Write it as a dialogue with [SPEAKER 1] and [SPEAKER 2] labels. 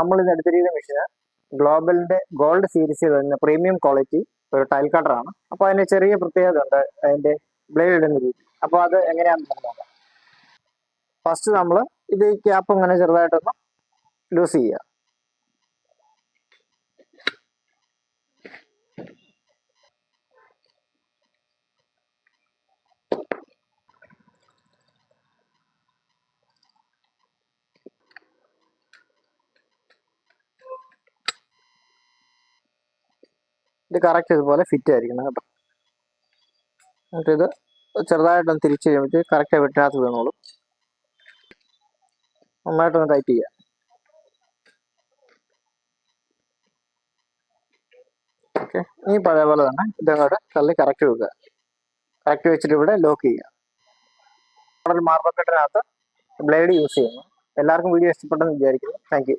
[SPEAKER 1] നമ്മൾ ഇന്ന് എടുത്തിരിക്കുന്ന മെഷീന് ഗ്ലോബലിന്റെ ഗോൾഡ് സീരീസിൽ വരുന്ന പ്രീമിയം ക്വാളിറ്റി ഒരു ടൈൽ കട്ടറാണ്. അപ്പോൾ അതിന് ചെറിയ പ്രത്യേകത ഉണ്ട്, അതിന്റെ ബ്ലേഡ് ഇടുന്ന രീതി. അപ്പോൾ അത് എങ്ങനെയാണെന്ന് നോക്കാം. ഫസ്റ്റ് നമ്മൾ ഇത് ഈ ക്യാപ്പ് ഇങ്ങനെ ചെറുതായിട്ടൊന്ന് ലൂസ് ചെയ്യുക. ഇത് കറക്റ്റ് ഇതുപോലെ ഫിറ്റ് ആയിരിക്കണം കേട്ടോ. എന്നിട്ട് ഇത് ചെറുതായിട്ടൊന്ന് തിരിച്ച് കഴിയുമ്പോൾ കറക്റ്റ് വെട്ടിനകത്ത് വീണോളും. നന്നായിട്ടൊന്ന് ടൈറ്റ് ചെയ്യുക. ഓക്കെ, ഈ പഴയ പോലെ തന്നെ ഇതങ്ങോട്ട് തള്ളി കറക്റ്റ് വെക്കുക. കറക്റ്റ് വെച്ചിട്ട് ഇവിടെ ലോക്ക് ചെയ്യുക. മോഡൽ മാർബിൾ കട്ടറിനകത്ത് ബ്ലേഡ് യൂസ് ചെയ്യുന്നു. എല്ലാവർക്കും വീഡിയോ ഇഷ്ടപ്പെട്ടെന്ന് വിചാരിക്കുന്നു. Thank you.